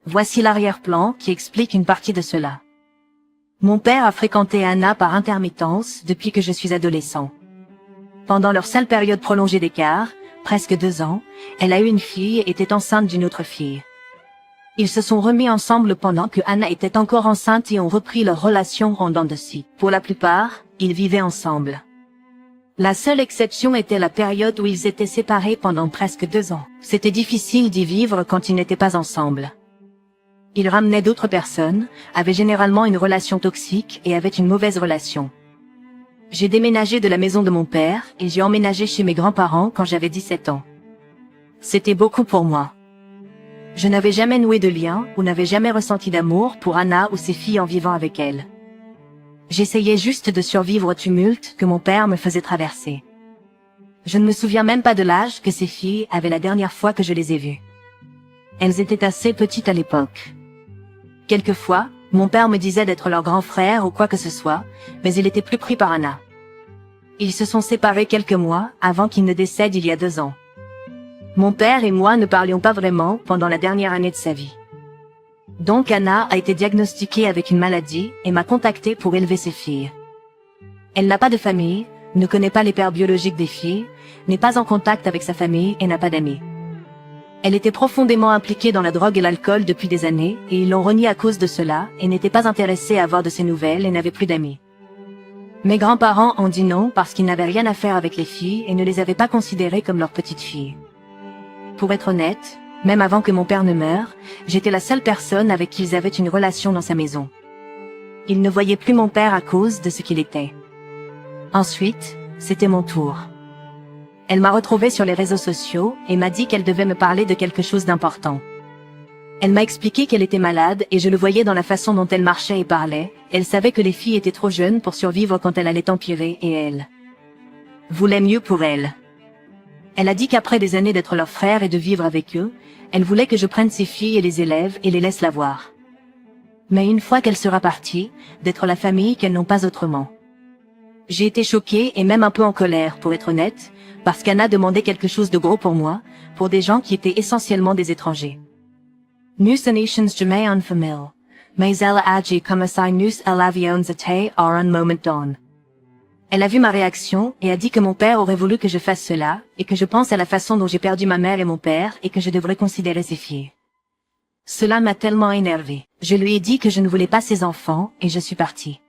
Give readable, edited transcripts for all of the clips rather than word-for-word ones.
Voici l'arrière-plan qui explique une partie de cela. Mon père a fréquenté Anna par intermittence depuis que je suis adolescent. Pendant leur seule période prolongée d'écart, presque 2 ans, elle a eu une fille et était enceinte d'une autre fille. Ils se sont remis ensemble pendant que Anna était encore enceinte et ont repris leur relation en dents de scie. Pour la plupart, ils vivaient ensemble. La seule exception était la période où ils étaient séparés pendant presque 2 ans. C'était difficile d'y vivre quand ils n'étaient pas ensemble. Ils ramenaient d'autres personnes, avaient généralement une relation toxique et avaient une mauvaise relation. J'ai déménagé de la maison de mon père et j'ai emménagé chez mes grands-parents quand j'avais 17 ans. C'était beaucoup pour moi. Je n'avais jamais noué de lien ou n'avais jamais ressenti d'amour pour Anna ou ses filles en vivant avec elle. J'essayais juste de survivre au tumulte que mon père me faisait traverser. Je ne me souviens même pas de l'âge que ces filles avaient la dernière fois que je les ai vues. Elles étaient assez petites à l'époque. Quelquefois, mon père me disait d'être leur grand frère ou quoi que ce soit, mais il était plus pris par Anna. Ils se sont séparés quelques mois avant qu'il ne décède il y a 2 ans. Mon père et moi ne parlions pas vraiment pendant la dernière année de sa vie. Donc Anna a été diagnostiquée avec une maladie et m'a contacté pour élever ses filles. Elle n'a pas de famille, ne connaît pas les pères biologiques des filles, n'est pas en contact avec sa famille et n'a pas d'amis. Elle était profondément impliquée dans la drogue et l'alcool depuis des années et ils l'ont reniée à cause de cela et n'était pas intéressée à avoir de ses nouvelles et n'avait plus d'amis. Mes grands-parents ont dit non parce qu'ils n'avaient rien à faire avec les filles et ne les avaient pas considérées comme leurs petites filles. Pour être honnête, même avant que mon père ne meure, j'étais la seule personne avec qui ils avaient une relation dans sa maison. Ils ne voyaient plus mon père à cause de ce qu'il était. Ensuite, c'était mon tour. Elle m'a retrouvée sur les réseaux sociaux et m'a dit qu'elle devait me parler de quelque chose d'important. Elle m'a expliqué qu'elle était malade et je le voyais dans la façon dont elle marchait et parlait. Elle savait que les filles étaient trop jeunes pour survivre quand elle allait empirer et elle voulait mieux pour elle. Elle a dit qu'après des années d'être leur frère et de vivre avec eux, elle voulait que je prenne ses filles et les élève et les laisse la voir. Mais une fois qu'elle sera partie, d'être la famille qu'elles n'ont pas autrement. J'ai été choquée et même un peu en colère, pour être honnête, parce qu'Anna demandait quelque chose de gros pour moi, pour des gens qui étaient essentiellement des étrangers. Nous nations jamais en famille, mais elle a agi comme si nous l'avions été à un moment donné. Elle a vu ma réaction et a dit que mon père aurait voulu que je fasse cela, et que je pense à la façon dont j'ai perdu ma mère et mon père et que je devrais considérer ses filles. Cela m'a tellement énervée. Je lui ai dit que je ne voulais pas ses enfants et je suis partie.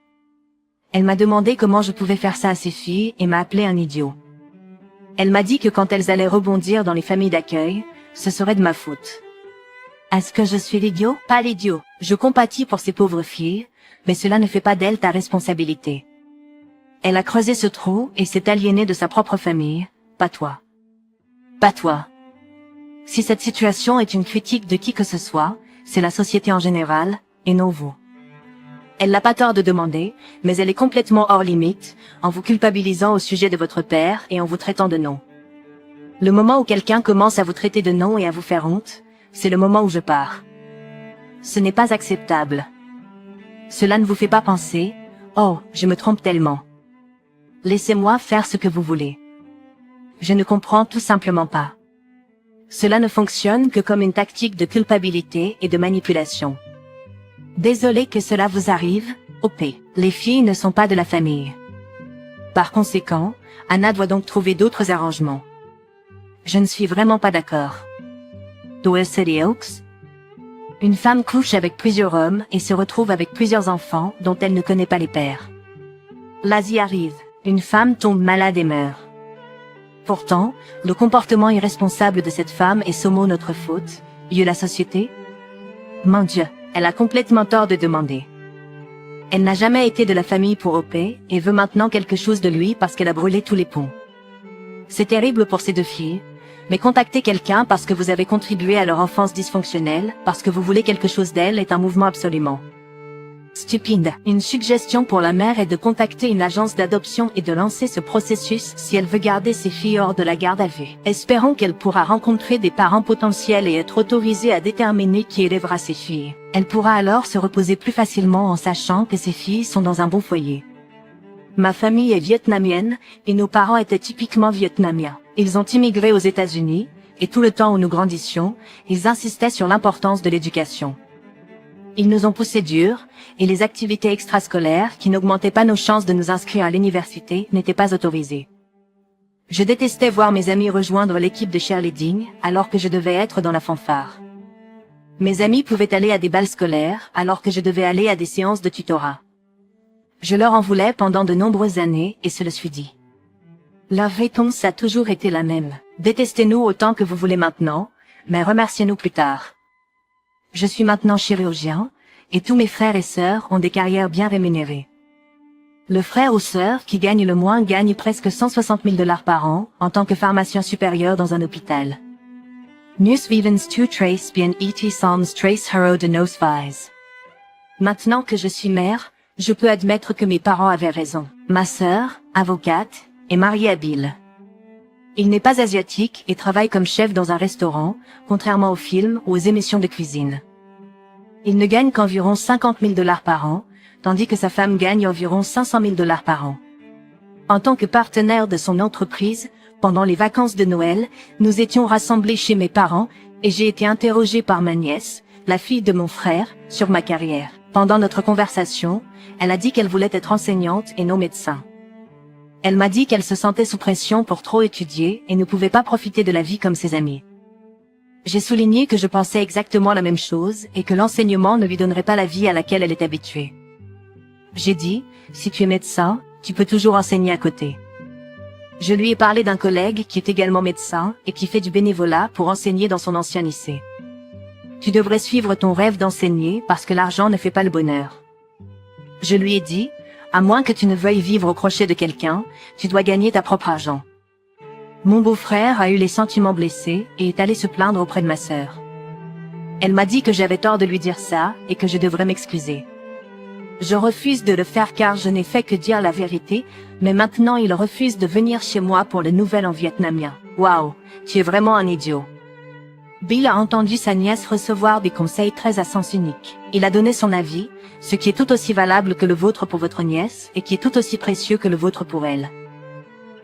Elle m'a demandé comment je pouvais faire ça à ses filles et m'a appelé un idiot. Elle m'a dit que quand elles allaient rebondir dans les familles d'accueil, ce serait de ma faute. Est-ce que je suis l'idiot? Pas l'idiot. Je compatis pour ces pauvres filles, mais cela ne fait pas d'elles ta responsabilité. Elle a creusé ce trou et s'est aliénée de sa propre famille, pas toi. Pas toi. Si cette situation est une critique de qui que ce soit, c'est la société en général, et non vous. Elle n'a pas tort de demander, mais elle est complètement hors limite, en vous culpabilisant au sujet de votre père et en vous traitant de nom. Le moment où quelqu'un commence à vous traiter de nom et à vous faire honte, c'est le moment où je pars. Ce n'est pas acceptable. Cela ne vous fait pas penser, oh, je me trompe tellement. Laissez-moi faire ce que vous voulez. Je ne comprends tout simplement pas. Cela ne fonctionne que comme une tactique de culpabilité et de manipulation. Désolé que cela vous arrive, OP. Les filles ne sont pas de la famille. Par conséquent, Anna doit donc trouver d'autres arrangements. Je ne suis vraiment pas d'accord. Une femme couche avec plusieurs hommes et se retrouve avec plusieurs enfants dont elle ne connaît pas les pères. L'Asie arrive. Une femme tombe malade et meurt. Pourtant, le comportement irresponsable de cette femme est somme notre faute, la société? Mon Dieu, elle a complètement tort de demander. Elle n'a jamais été de la famille pour OP et veut maintenant quelque chose de lui parce qu'elle a brûlé tous les ponts. C'est terrible pour ces 2 filles, mais contacter quelqu'un parce que vous avez contribué à leur enfance dysfonctionnelle, parce que vous voulez quelque chose d'elle est un mouvement absolument stupide. Une suggestion pour la mère est de contacter une agence d'adoption et de lancer ce processus si elle veut garder ses filles hors de la garde à vue. Espérons qu'elle pourra rencontrer des parents potentiels et être autorisée à déterminer qui élèvera ses filles. Elle pourra alors se reposer plus facilement en sachant que ses filles sont dans un bon foyer. Ma famille est vietnamienne et nos parents étaient typiquement vietnamiens. Ils ont immigré aux États-Unis et tout le temps où nous grandissions, ils insistaient sur l'importance de l'éducation. Ils nous ont poussés dur, et les activités extrascolaires qui n'augmentaient pas nos chances de nous inscrire à l'université n'étaient pas autorisées. Je détestais voir mes amis rejoindre l'équipe de cheerleading alors que je devais être dans la fanfare. Mes amis pouvaient aller à des bals scolaires alors que je devais aller à des séances de tutorat. Je leur en voulais pendant de nombreuses années et se le suis dit. La réponse a toujours été la même. Détestez-nous autant que vous voulez maintenant, mais remerciez-nous plus tard. Je suis maintenant chirurgien, et tous mes frères et sœurs ont des carrières bien rémunérées. Le frère ou sœur qui gagne le moins gagne presque 160 000 $ par an en tant que pharmacien supérieur dans un hôpital. Nous vivons tu trace bien et sommes trace hero de nos vies. Maintenant que je suis mère, je peux admettre que mes parents avaient raison. Ma sœur, avocate, est mariée à Bill. Il n'est pas asiatique et travaille comme chef dans un restaurant, contrairement aux films ou aux émissions de cuisine. Il ne gagne qu'environ 50 000 $ par an, tandis que sa femme gagne environ 500 000 $ par an. En tant que partenaire de son entreprise, pendant les vacances de Noël, nous étions rassemblés chez mes parents et j'ai été interrogé par ma nièce, la fille de mon frère, sur ma carrière. Pendant notre conversation, elle a dit qu'elle voulait être enseignante et non médecin. Elle m'a dit qu'elle se sentait sous pression pour trop étudier et ne pouvait pas profiter de la vie comme ses amis. J'ai souligné que je pensais exactement la même chose et que l'enseignement ne lui donnerait pas la vie à laquelle elle est habituée. J'ai dit, si tu es médecin, tu peux toujours enseigner à côté. Je lui ai parlé d'un collègue qui est également médecin et qui fait du bénévolat pour enseigner dans son ancien lycée. Tu devrais suivre ton rêve d'enseigner parce que l'argent ne fait pas le bonheur. Je lui ai dit, à moins que tu ne veuilles vivre au crochet de quelqu'un, tu dois gagner ta propre argent. Mon beau-frère a eu les sentiments blessés et est allé se plaindre auprès de ma sœur. Elle m'a dit que j'avais tort de lui dire ça et que je devrais m'excuser. Je refuse de le faire car je n'ai fait que dire la vérité, mais maintenant il refuse de venir chez moi pour le nouvel an vietnamien. Waouh, tu es vraiment un idiot. Bill a entendu sa nièce recevoir des conseils très à sens unique. Il a donné son avis, ce qui est tout aussi valable que le vôtre pour votre nièce et qui est tout aussi précieux que le vôtre pour elle.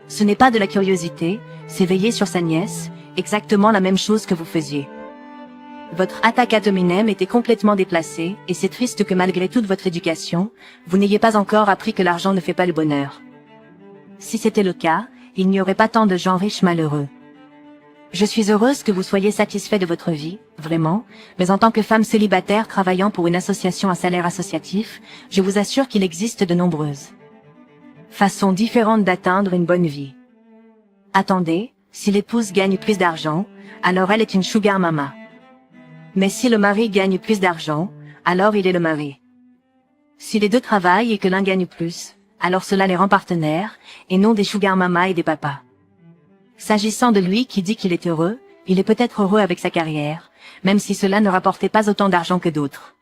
Ce n'est pas de la curiosité, c'est veiller sur sa nièce, exactement la même chose que vous faisiez. Votre attaque ad hominem était complètement déplacée et c'est triste que malgré toute votre éducation, vous n'ayez pas encore appris que l'argent ne fait pas le bonheur. Si c'était le cas, il n'y aurait pas tant de gens riches malheureux. Je suis heureuse que vous soyez satisfait de votre vie, vraiment, mais en tant que femme célibataire travaillant pour une association à salaire associatif, je vous assure qu'il existe de nombreuses façons différentes d'atteindre une bonne vie. Attendez, si l'épouse gagne plus d'argent, alors elle est une sugar mama. Mais si le mari gagne plus d'argent, alors il est le mari. Si les deux travaillent et que l'un gagne plus, alors cela les rend partenaires, et non des sugar mama et des papas. S'agissant de lui qui dit qu'il est heureux, il est peut-être heureux avec sa carrière, même si cela ne rapportait pas autant d'argent que d'autres.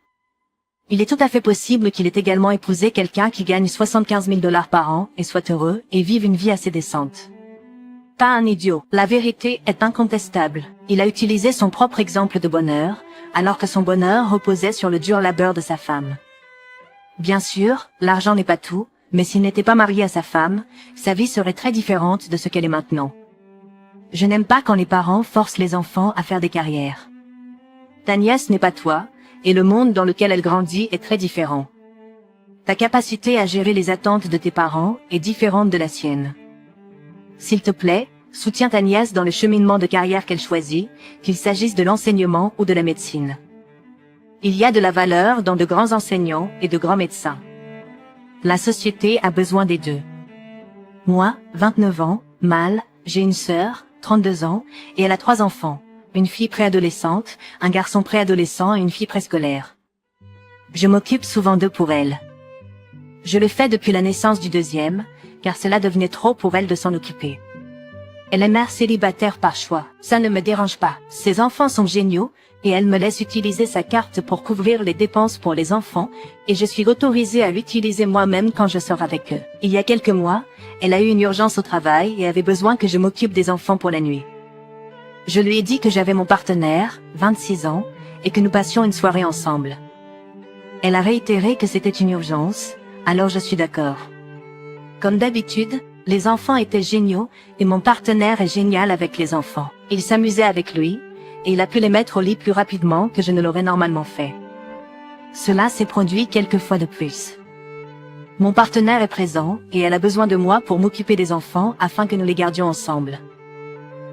Il est tout à fait possible qu'il ait également épousé quelqu'un qui gagne 75 000 $ par an et soit heureux et vive une vie assez décente. Pas un idiot, la vérité est incontestable. Il a utilisé son propre exemple de bonheur, alors que son bonheur reposait sur le dur labeur de sa femme. Bien sûr, l'argent n'est pas tout, mais s'il n'était pas marié à sa femme, sa vie serait très différente de ce qu'elle est maintenant. Je n'aime pas quand les parents forcent les enfants à faire des carrières. Ta nièce n'est pas toi, et le monde dans lequel elle grandit est très différent. Ta capacité à gérer les attentes de tes parents est différente de la sienne. S'il te plaît, soutiens ta nièce dans le cheminement de carrière qu'elle choisit, qu'il s'agisse de l'enseignement ou de la médecine. Il y a de la valeur dans de grands enseignants et de grands médecins. La société a besoin des deux. Moi, 29 ans, mâle, j'ai une sœur, 32 ans, et elle a 3 enfants, une fille préadolescente, un garçon préadolescent et une fille préscolaire. Je m'occupe souvent d'eux pour elle. Je le fais depuis la naissance du deuxième, car cela devenait trop pour elle de s'en occuper. Elle est mère célibataire par choix, ça ne me dérange pas. Ses enfants sont géniaux, et elle me laisse utiliser sa carte pour couvrir les dépenses pour les enfants, et je suis autorisée à l'utiliser moi-même quand je sors avec eux. Il y a quelques mois, elle a eu une urgence au travail et avait besoin que je m'occupe des enfants pour la nuit. Je lui ai dit que j'avais mon partenaire, 26 ans, et que nous passions une soirée ensemble. Elle a réitéré que c'était une urgence, alors je suis d'accord. Comme d'habitude, les enfants étaient géniaux, et mon partenaire est génial avec les enfants. Il s'amusait avec lui, et il a pu les mettre au lit plus rapidement que je ne l'aurais normalement fait. Cela s'est produit quelques fois de plus. Mon partenaire est présent et elle a besoin de moi pour m'occuper des enfants afin que nous les gardions ensemble.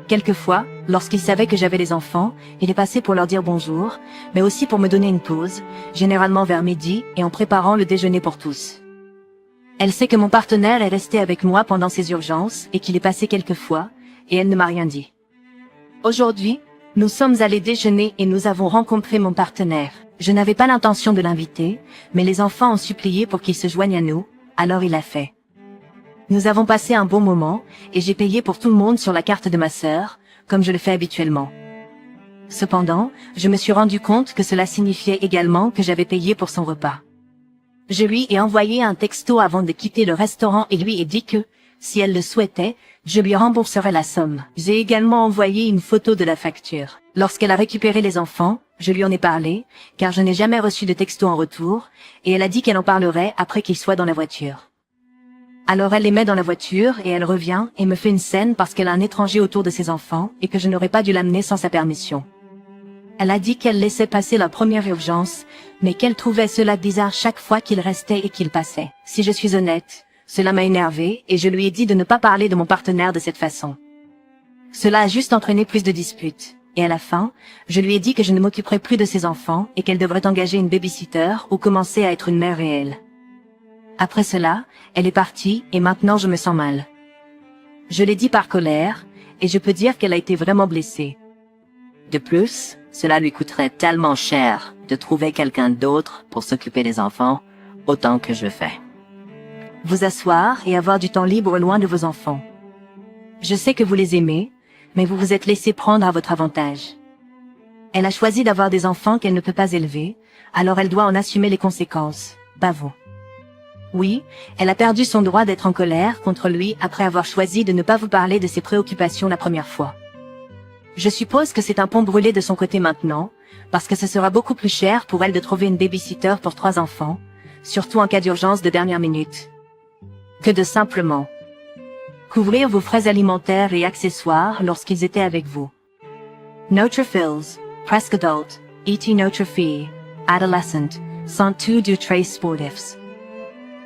Quelquefois, lorsqu'il savait que j'avais des enfants, il est passé pour leur dire bonjour, mais aussi pour me donner une pause, généralement vers midi et en préparant le déjeuner pour tous. Elle sait que mon partenaire est resté avec moi pendant ces urgences et qu'il est passé quelques fois, et elle ne m'a rien dit. Aujourd'hui, nous sommes allés déjeuner et nous avons rencontré mon partenaire. Je n'avais pas l'intention de l'inviter, mais les enfants ont supplié pour qu'il se joigne à nous, alors il l'a fait. Nous avons passé un bon moment, et j'ai payé pour tout le monde sur la carte de ma sœur, comme je le fais habituellement. Cependant, je me suis rendu compte que cela signifiait également que j'avais payé pour son repas. Je lui ai envoyé un texto avant de quitter le restaurant et lui ai dit que, si elle le souhaitait, je lui rembourserais la somme. J'ai également envoyé une photo de la facture. Lorsqu'elle a récupéré les enfants, je lui en ai parlé, car je n'ai jamais reçu de texto en retour, et elle a dit qu'elle en parlerait après qu'il soit dans la voiture. Alors elle les met dans la voiture et elle revient et me fait une scène parce qu'elle a un étranger autour de ses enfants et que je n'aurais pas dû l'amener sans sa permission. Elle a dit qu'elle laissait passer la première urgence, mais qu'elle trouvait cela bizarre chaque fois qu'il restait et qu'il passait. Si je suis honnête, cela m'a énervée et je lui ai dit de ne pas parler de mon partenaire de cette façon. Cela a juste entraîné plus de disputes. Et à la fin, je lui ai dit que je ne m'occuperais plus de ses enfants et qu'elle devrait engager une babysitter ou commencer à être une mère réelle. Après cela, elle est partie et maintenant je me sens mal. Je l'ai dit par colère et je peux dire qu'elle a été vraiment blessée. De plus, cela lui coûterait tellement cher de trouver quelqu'un d'autre pour s'occuper des enfants, autant que je fais. Vous asseoir et avoir du temps libre loin de vos enfants. Je sais que vous les aimez, mais vous vous êtes laissé prendre à votre avantage. Elle a choisi d'avoir des enfants qu'elle ne peut pas élever, alors elle doit en assumer les conséquences. Bravo. Oui, elle a perdu son droit d'être en colère contre lui après avoir choisi de ne pas vous parler de ses préoccupations la première fois. Je suppose que c'est un pont brûlé de son côté maintenant, parce que ce sera beaucoup plus cher pour elle de trouver une babysitter pour 3 enfants, surtout en cas d'urgence de dernière minute, que de simplement couvrir vos frais alimentaires et accessoires lorsqu'ils étaient avec vous. Neutrophils, presque adult, et Neutrophie, adolescent, sont tous deux très sportifs.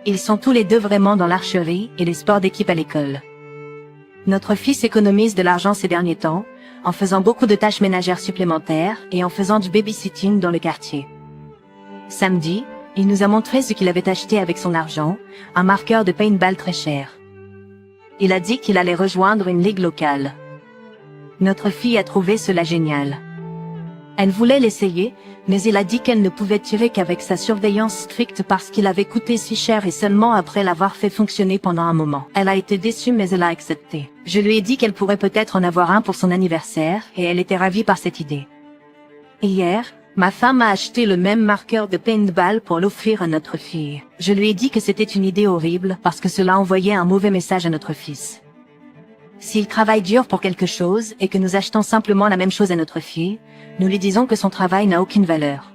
Ils sont tous les deux vraiment dans l'archerie et les sports d'équipe à l'école. Notre fils économise de l'argent ces derniers temps, en faisant beaucoup de tâches ménagères supplémentaires et en faisant du babysitting dans le quartier. Samedi, il nous a montré ce qu'il avait acheté avec son argent, un marqueur de paintball très cher. Il a dit qu'il allait rejoindre une ligue locale. Notre fille a trouvé cela génial. Elle voulait l'essayer, mais il a dit qu'elle ne pouvait tirer qu'avec sa surveillance stricte parce qu'il avait coûté si cher et seulement après l'avoir fait fonctionner pendant un moment. Elle a été déçue mais elle a accepté. Je lui ai dit qu'elle pourrait peut-être en avoir un pour son anniversaire et elle était ravie par cette idée. Hier, ma femme a acheté le même marqueur de paintball pour l'offrir à notre fille. Je lui ai dit que c'était une idée horrible parce que cela envoyait un mauvais message à notre fils. S'il travaille dur pour quelque chose et que nous achetons simplement la même chose à notre fille, nous lui disons que son travail n'a aucune valeur.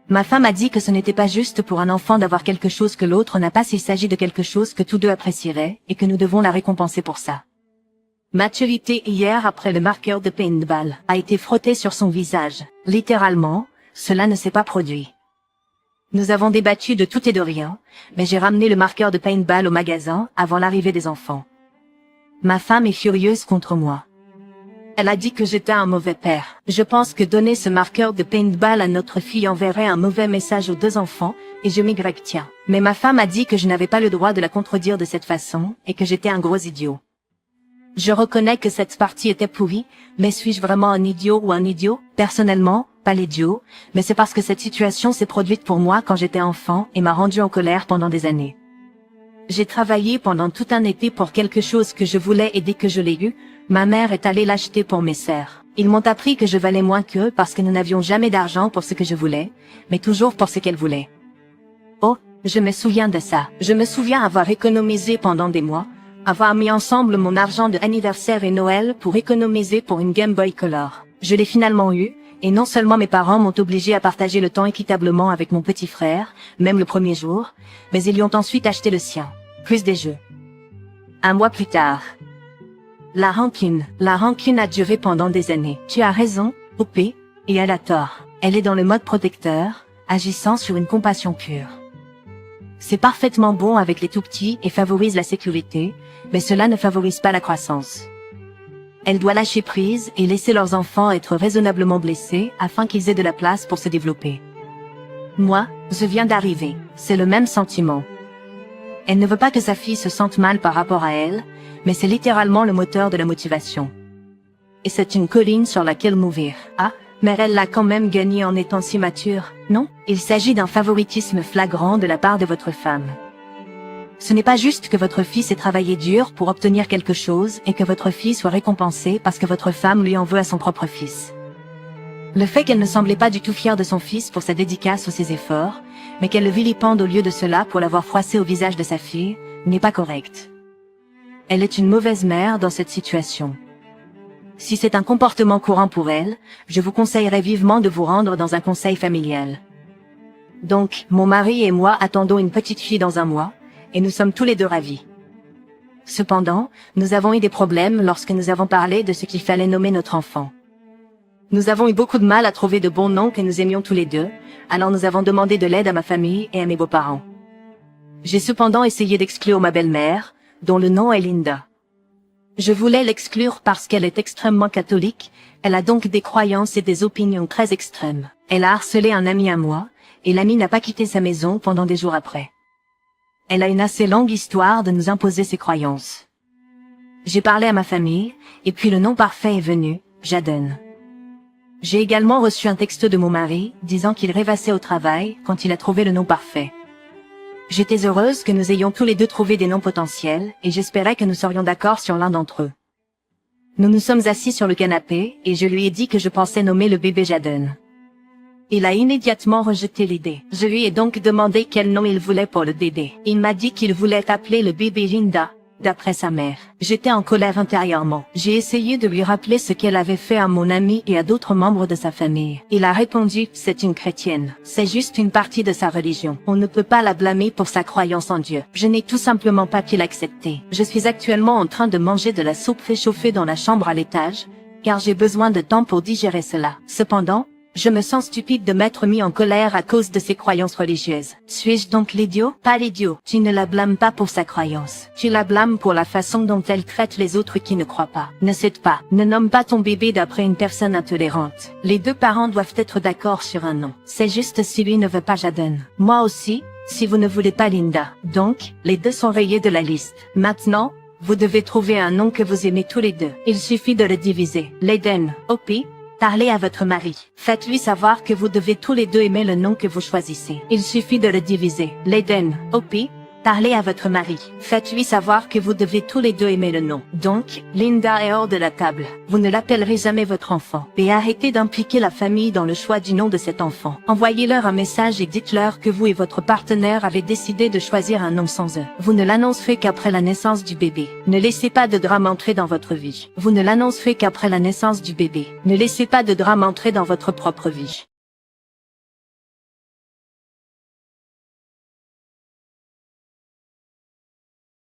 Ma femme a dit que ce n'était pas juste pour un enfant d'avoir quelque chose que l'autre n'a pas s'il s'agit de quelque chose que tous deux apprécieraient et que nous devons la récompenser pour ça. Maturité hier après le marqueur de paintball a été frotté sur son visage. Littéralement, cela ne s'est pas produit. Nous avons débattu de tout et de rien, mais j'ai ramené le marqueur de paintball au magasin avant l'arrivée des enfants. Ma femme est furieuse contre moi. Elle a dit que j'étais un mauvais père. Je pense que donner ce marqueur de paintball à notre fille enverrait un mauvais message aux 2 enfants, et je m'y tiens. Mais ma femme a dit que je n'avais pas le droit de la contredire de cette façon, et que j'étais un gros idiot. Je reconnais que cette partie était pourrie, mais suis-je vraiment un idiot ou un idiot? Personnellement, pas l'idiot, mais c'est parce que cette situation s'est produite pour moi quand j'étais enfant et m'a rendu en colère pendant des années. J'ai travaillé pendant tout un été pour quelque chose que je voulais et dès que je l'ai eu, ma mère est allée l'acheter pour mes sœurs. Ils m'ont appris que je valais moins qu'eux parce que nous n'avions jamais d'argent pour ce que je voulais, mais toujours pour ce qu'elles voulaient. Oh, je me souviens de ça. Je me souviens avoir économisé pendant des mois, avoir mis ensemble mon argent de anniversaire et Noël pour économiser pour une Game Boy Color. Je l'ai finalement eu, et non seulement mes parents m'ont obligé à partager le temps équitablement avec mon petit frère, même le premier jour, mais ils lui ont ensuite acheté le sien, plus des jeux. 1 mois plus tard. La rancune a duré pendant des années. Tu as raison, OP, et elle a tort. Elle est dans le mode protecteur, agissant sur une compassion pure. C'est parfaitement bon avec les tout-petits et favorise la sécurité, mais cela ne favorise pas la croissance. Elle doit lâcher prise et laisser leurs enfants être raisonnablement blessés afin qu'ils aient de la place pour se développer. Moi, je viens d'arriver, c'est le même sentiment. Elle ne veut pas que sa fille se sente mal par rapport à elle, mais c'est littéralement le moteur de la motivation. Et c'est une colline sur laquelle mourir. Ah, mais elle l'a quand même gagné en étant si mature, non? Il s'agit d'un favoritisme flagrant de la part de votre femme. Ce n'est pas juste que votre fils ait travaillé dur pour obtenir quelque chose et que votre fille soit récompensée parce que votre femme lui en veut à son propre fils. Le fait qu'elle ne semblait pas du tout fière de son fils pour sa dédicace ou ses efforts, mais qu'elle le vilipende au lieu de cela pour l'avoir froissé au visage de sa fille, n'est pas correct. Elle est une mauvaise mère dans cette situation. Si c'est un comportement courant pour elle, je vous conseillerais vivement de vous rendre dans un conseil familial. Donc, mon mari et moi attendons une petite fille dans un mois, et nous sommes tous les deux ravis. Cependant, nous avons eu des problèmes lorsque nous avons parlé de ce qu'il fallait nommer notre enfant. Nous avons eu beaucoup de mal à trouver de bons noms que nous aimions tous les deux, alors nous avons demandé de l'aide à ma famille et à mes beaux-parents. J'ai cependant essayé d'exclure ma belle-mère, dont le nom est Linda. Je voulais l'exclure parce qu'elle est extrêmement catholique, elle a donc des croyances et des opinions très extrêmes. Elle a harcelé un ami à moi, et l'ami n'a pas quitté sa maison pendant des jours après. Elle a une assez longue histoire de nous imposer ses croyances. J'ai parlé à ma famille, et puis le nom parfait est venu, Jaden. J'ai également reçu un texto de mon mari, disant qu'il rêvassait au travail quand il a trouvé le nom parfait. J'étais heureuse que nous ayons tous les deux trouvé des noms potentiels, et j'espérais que nous serions d'accord sur l'un d'entre eux. Nous nous sommes assis sur le canapé, et je lui ai dit que je pensais nommer le bébé Jaden. Il a immédiatement rejeté l'idée. Je lui ai donc demandé quel nom il voulait pour le bébé. Il m'a dit qu'il voulait appeler le bébé Linda, d'après sa mère. J'étais en colère intérieurement. J'ai essayé de lui rappeler ce qu'elle avait fait à mon ami et à d'autres membres de sa famille. Il a répondu, c'est une chrétienne. C'est juste une partie de sa religion. On ne peut pas la blâmer pour sa croyance en Dieu. Je n'ai tout simplement pas pu l'accepter. Je suis actuellement en train de manger de la soupe réchauffée dans la chambre à l'étage, car j'ai besoin de temps pour digérer cela. Cependant, je me sens stupide de m'être mis en colère à cause de ses croyances religieuses. Suis-je donc l'idiot? Pas l'idiot. Tu ne la blâmes pas pour sa croyance. Tu la blâmes pour la façon dont elle traite les autres qui ne croient pas. Ne cède pas. Ne nomme pas ton bébé d'après une personne intolérante. Les deux parents doivent être d'accord sur un nom. C'est juste si lui ne veut pas Jaden. Moi aussi, si vous ne voulez pas Linda. Donc, les deux sont rayés de la liste. Maintenant, vous devez trouver un nom que vous aimez tous les deux. Il suffit de le diviser. Laden, Opie. Parlez à votre mari. Faites-lui savoir que vous devez tous les deux aimer le nom que vous choisissez. Il suffit de le diviser. Laden, Opie. Parlez à votre mari. Faites-lui savoir que vous devez tous les deux aimer le nom. Donc, Linda est hors de la table. Vous ne l'appellerez jamais votre enfant. Et arrêtez d'impliquer la famille dans le choix du nom de cet enfant. Envoyez-leur un message et dites-leur que vous et votre partenaire avez décidé de choisir un nom sans eux. Vous ne l'annoncerez qu'après la naissance du bébé. Ne laissez pas de drame entrer dans votre vie. Vous ne l'annoncerez qu'après la naissance du bébé. Ne laissez pas de drame entrer dans votre propre vie.